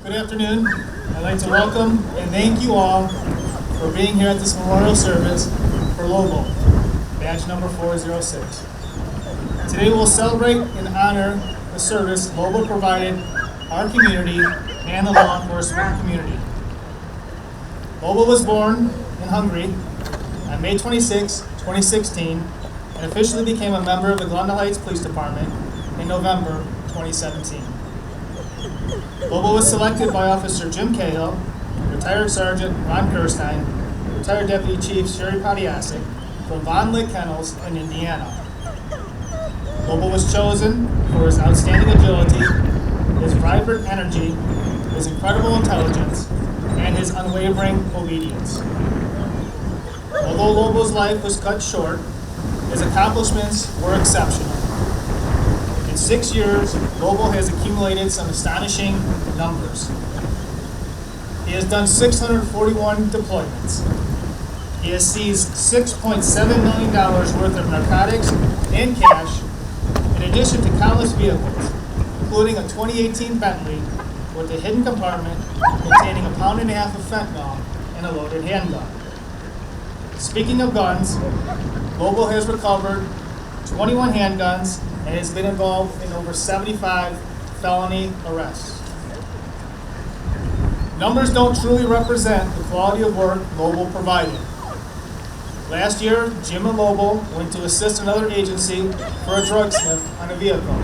Good afternoon. I'd like to welcome and thank you all for being here at this memorial service for Lobo, badge number 406. Today we'll celebrate and honor the service Lobo provided our community and the law enforcement community. Lobo was born in Hungary on May 26, 2016, and officially became a member of the Glendale Heights Police Department in November 2017. Lobo was selected by Officer Jim Cahill, retired Sergeant Ron Kirstein, retired Deputy Chief Sherry Podiasek from Von Lick Kennels in Indiana. Lobo was chosen for his outstanding agility, his vibrant energy, his incredible intelligence, and his unwavering obedience. Although Lobo's life was cut short, his accomplishments were exceptional. In 6 years, Lobo has accumulated some astonishing numbers. He has done 641 deployments. He has seized $6.7 million worth of narcotics and cash, in addition to countless vehicles, including a 2018 Bentley with a hidden compartment containing 1.5 pounds of fentanyl and a loaded handgun. Speaking of guns, Lobo has recovered 21 handguns and has been involved in over 75 felony arrests. Numbers don't truly represent the quality of work Lobo provided. Last year, Jim and Lobo went to assist another agency for a drug slip on a vehicle.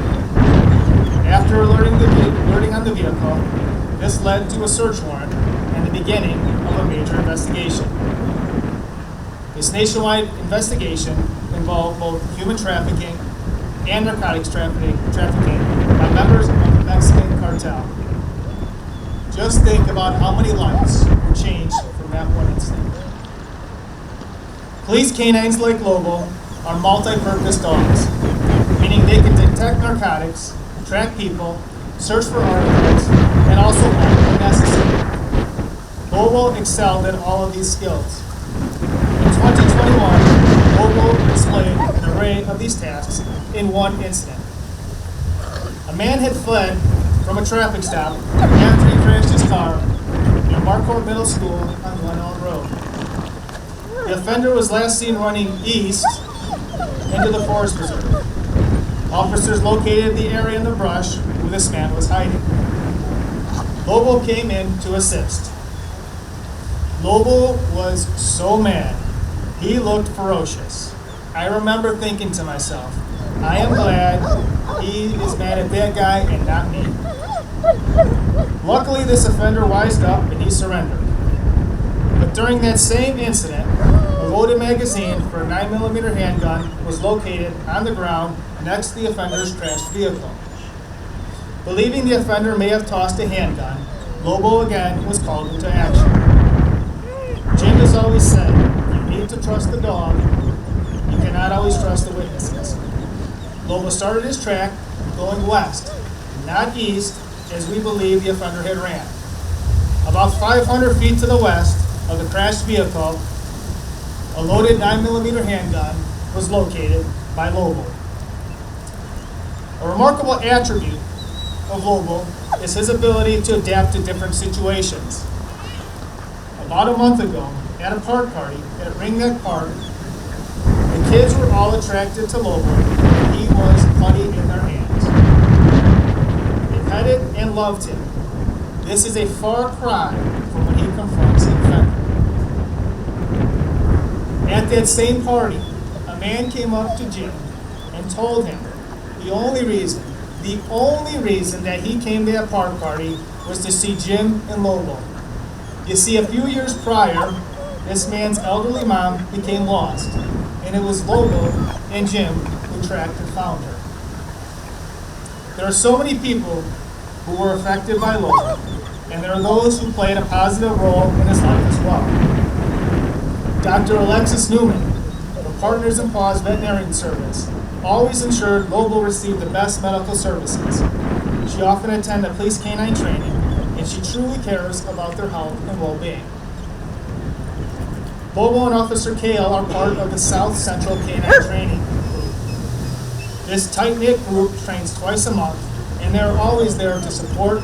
After alerting on the vehicle, this led to a search warrant and the beginning of a major investigation. This nationwide investigation involved both human trafficking and narcotics trafficking by members of the Mexican cartel. Just think about how many lives were changed from that one incident. Police canines like Lobo are multi-purpose dogs, meaning they can detect narcotics, track people, search for articles, and also act when necessary. Lobo excelled at all of these skills. In 2021, Lobo displayed an array of these tasks in one incident. A man had fled from a traffic stop after he crashed his car near Marquardt Middle School on Glendale Road. The offender was last seen running east into the forest preserve. Officers located the area in the brush where this man was hiding. Lobo came in to assist. Lobo was so mad. He looked ferocious. I remember thinking to myself, I am glad he is mad at that guy and not me. Luckily, this offender wised up and he surrendered. But during that same incident, a loaded magazine for a 9mm handgun was located on the ground next to the offender's crashed vehicle. Believing the offender may have tossed a handgun, Lobo again was called into action. Jim has always said, you need to trust the dog, you cannot always trust the witnesses. Lobo started his track going west, not east, as we believe the offender had ran. About 500 feet to the west of the crashed vehicle, a loaded 9mm handgun was located by Lobo. A remarkable attribute of Lobo is his ability to adapt to different situations. About a month ago, at a park party at Ringneck Park, the kids were all attracted to Lobo, and he was putty in their hands. They petted and loved him. This is a far cry from when he confronts an offender. At that same party, a man came up to Jim and told him the only reason that he came to that park party was to see Jim and Lobo. You see, a few years prior, this man's elderly mom became lost, and it was Lobo and Jim who tracked and found her. There are so many people who were affected by Lobo, and there are those who played a positive role in his life as well. Dr. Alexis Newman, from Partners in Paws Veterinarian Service, always ensured Lobo received the best medical services. She often attended police canine training, and she truly cares about their health and well-being. Lobo and Officer Cahill are part of the South Central Canine Training Group. This tight-knit group trains twice a month, and they're always there to support,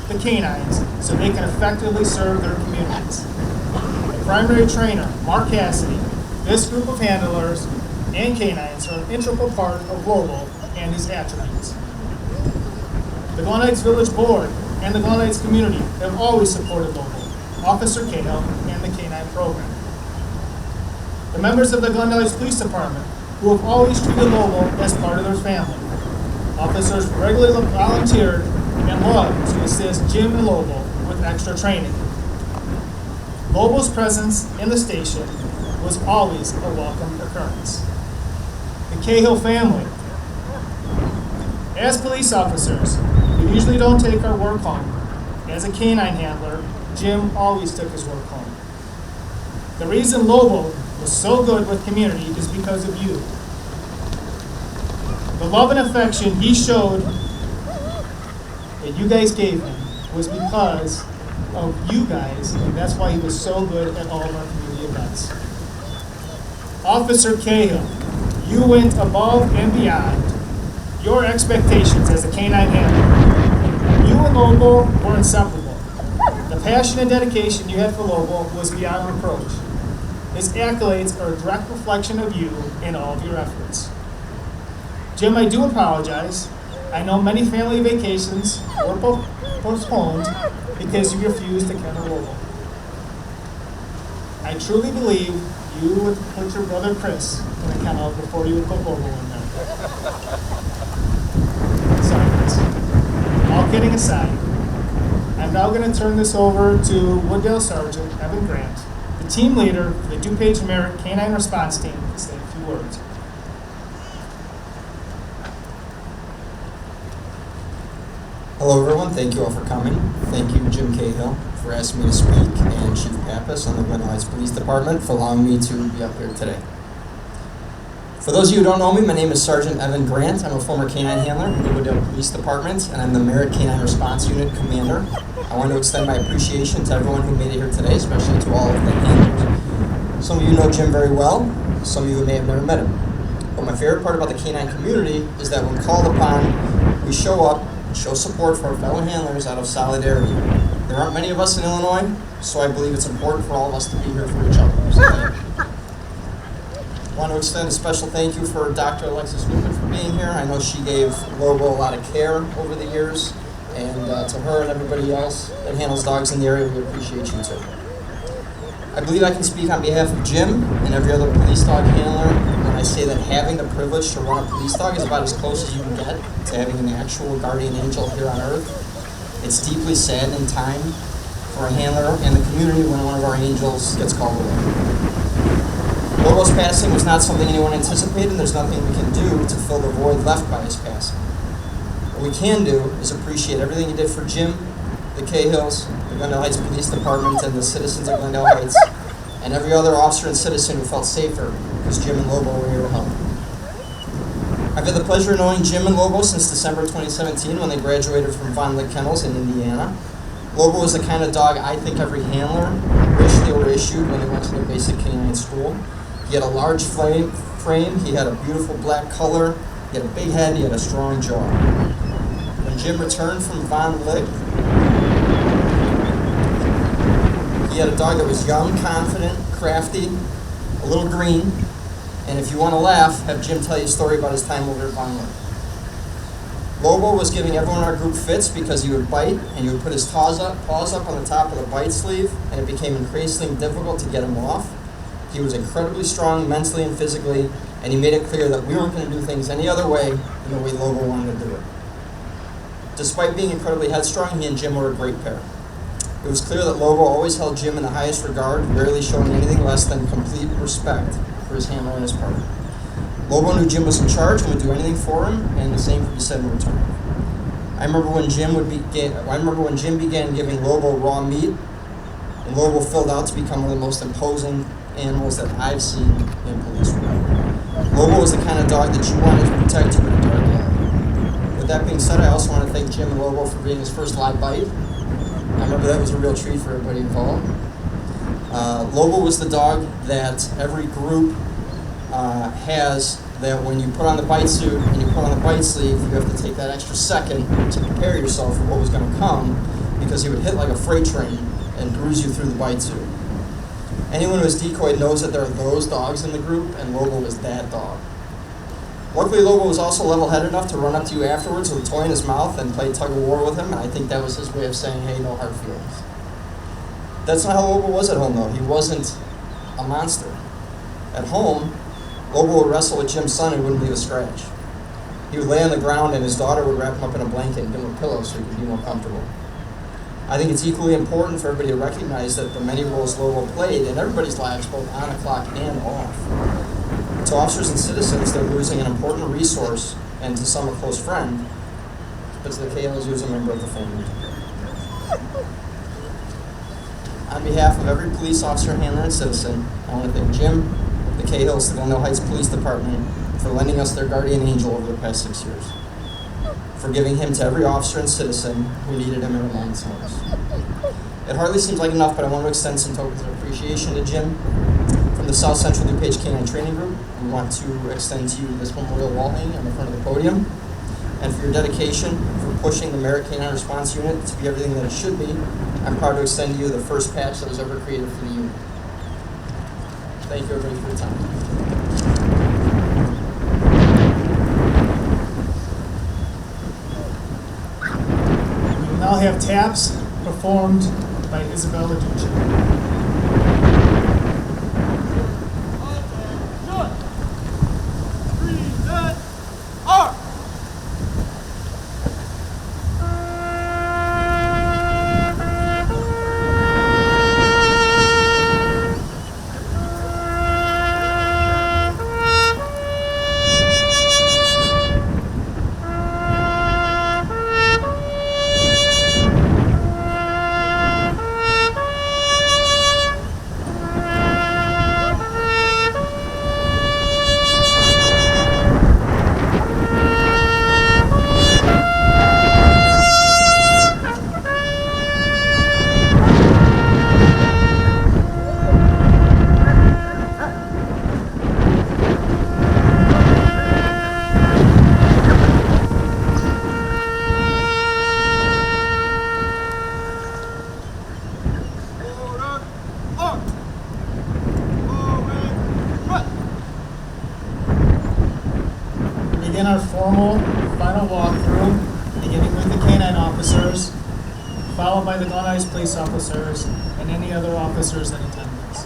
the canines so they can effectively serve their communities. The primary trainer, Mark Cassidy, this group of handlers and canines are an integral part of Lobo and his attributes. The Glen Heights Village Board and the Glen Heights community have always supported Lobo, Officer Cahill, and the canine program. The members of the Glendale Heights Police Department, who have always treated Lobo as part of their family. Officers regularly volunteered and loved to assist Jim and Lobo with extra training. Lobo's presence in the station was always a welcome occurrence. The Cahill family. As police officers, we usually don't take our work home. As a canine handler, Jim always took his work home. The reason Lobo was so good with community is because of you. The love and affection he showed that you guys gave him was because of you guys, and that's why he was so good at all of our community events. Officer Cahill, you went above and beyond your expectations as a canine handler. You and Lobo were inseparable. The passion and dedication you had for Lobo was beyond reproach. His accolades are a direct reflection of you and all of your efforts. Jim, I do apologize. I know many family vacations were postponed because you refused to kennel Lobo. I truly believe you would put your brother Chris in a kennel before you would put Lobo in there. Sorry, Chris. All kidding aside, I'm now going to turn this over to Wooddale Sergeant Evan Grant, the team leader for the DuPage Merritt Canine Response Team, to say a few words. Hello everyone, thank you all for coming. Thank you Jim Cahill for asking me to speak, and Chief Pappas on the Glendale Heights Police Department for allowing me to be up here today. For those of you who don't know me, my name is Sergeant Evan Grant. I'm a former canine handler in the Glendale Police Department, and I'm the Merritt Canine Response Unit Commander. I want to extend my appreciation to everyone who made it here today, especially to all of the handlers. Some of you know Jim very well, some of you may have never met him. But my favorite part about the canine community is that when called upon, we show up, show support for our fellow handlers out of solidarity. There aren't many of us in Illinois, so I believe it's important for all of us to be here for each other. So I want to extend a special thank you for Dr. Alexis Newman for being here. I know she gave Lobo a lot of care over the years, and to her and everybody else that handles dogs in the area, we appreciate you too. I believe I can speak on behalf of Jim and every other police dog handler when I say that having the privilege to run a police dog is about as close as you can get to having an actual guardian angel here on earth. It's deeply saddening time for a handler and the community when one of our angels gets called away. Lobo's passing was not something anyone anticipated, and there's nothing we can do to fill the void left by his passing. What we can do is appreciate everything he did for Jim, the Cahills, the Glendale Heights Police Department, and the citizens of Glendale Heights, and every other officer and citizen who felt safer because Jim and Lobo were here to help. I've had the pleasure of knowing Jim and Lobo since December 2017 when they graduated from Von Lick Kennels in Indiana. Lobo was the kind of dog I think every handler wished they were issued when they went to their basic canine school. He had a large frame, he had a beautiful black color, he had a big head, he had a strong jaw. When Jim returned from Von Lick, he had a dog that was young, confident, crafty, a little green, and if you want to laugh, have Jim tell you a story about his time over at Von Lick. Lobo was giving everyone in our group fits because he would bite, and he would put his paws up on the top of the bite sleeve, and it became increasingly difficult to get him off. He was incredibly strong mentally and physically, and he made it clear that we weren't going to do things any other way than the way Lobo wanted to do it. Despite being incredibly headstrong, he and Jim were a great pair. It was clear that Lobo always held Jim in the highest regard, rarely showing anything less than complete respect for his handler and his partner. Lobo knew Jim was in charge and would do anything for him, and the same could be said in return. I remember when Jim began giving Lobo raw meat, and Lobo filled out to become one of the most imposing animals that I've seen in police work. Lobo was the kind of dog that you wanted to protect you in a dark alley. With that being said, I also want to thank Jim and Lobo for being his first live bite. I remember that was a real treat for everybody involved. Lobo was the dog that every group has, that when you put on the bite suit and you put on the bite sleeve, you have to take that extra second to prepare yourself for what was going to come because he would hit like a freight train and bruise you through the bite suit. Anyone who has decoyed knows that there are those dogs in the group, and Lobo was that dog. Luckily, Lobo was also level-headed enough to run up to you afterwards with a toy in his mouth and play tug-of-war with him, and I think that was his way of saying, hey, no hard feelings. That's not how Lobo was at home, though. He wasn't a monster. At home, Lobo would wrestle with Jim's son and wouldn't leave a scratch. He would lay on the ground and his daughter would wrap him up in a blanket and give him a pillow so he could be more comfortable. I think it's equally important for everybody to recognize that the many roles Lobo played in everybody's lives, both on the clock and off. To officers and citizens, they're losing an important resource and to some a close friend, but to the KLs, lose a member of the family. On behalf of every police officer, handler, and citizen, I want to thank Jim, the Cahills, the Glendale Heights Police Department, for lending us their guardian angel over the past 6 years, for giving him to every officer and citizen who needed him at a moment's notice. It hardly seems like enough, but I want to extend some tokens of appreciation to Jim. From the South Central DuPage Canine Training Group, we want to extend to you this memorial wall hanging on the front of the podium. And for your dedication, for pushing the Merit Canine Response Unit to be everything that it should be, I'm proud to extend to you the first patch that was ever created for the unit. Thank you everybody for your time. We will now have taps performed by Isabella Ducci. Begin our formal final walkthrough, beginning with the canine officers, followed by the Glen Heights police officers, and any other officers in attendance.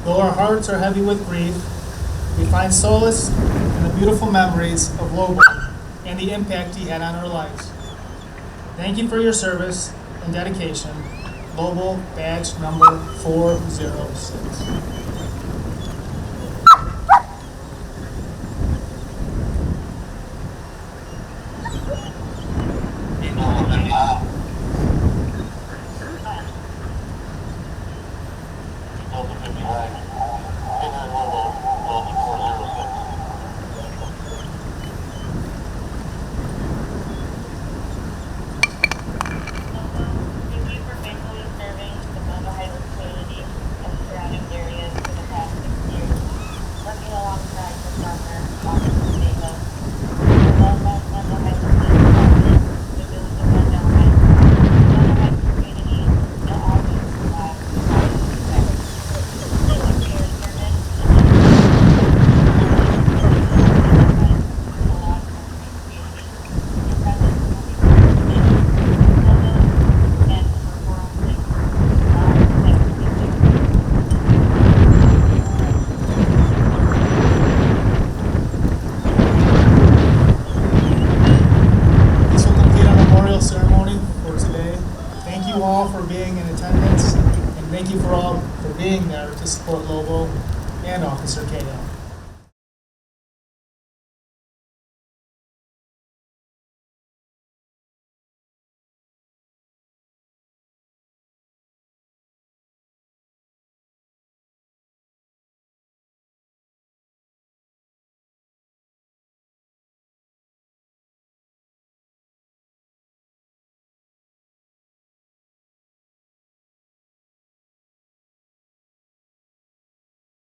Though our hearts are heavy with grief, we find solace in the beautiful memories of Lobo and the impact he had on our lives. Thank you for your service and dedication. Lobo, badge number 406. Thank you for faithfully serving the Glendale Heights community and surrounding areas for the past 6 years, working alongside your partner, Officer Davis. The Glendale Heights Police Department, the village of Glendale Heights, the Glendale Heights community, and all those who have provided respect. Thank you for your service and the law enforcement community. Your presence will be missed. Lobo, and for 406. Thanks for being there. This will complete our memorial ceremony for today. Thank you all for being in attendance, and thank you for all for being there to support Lobo and Officer Cahill.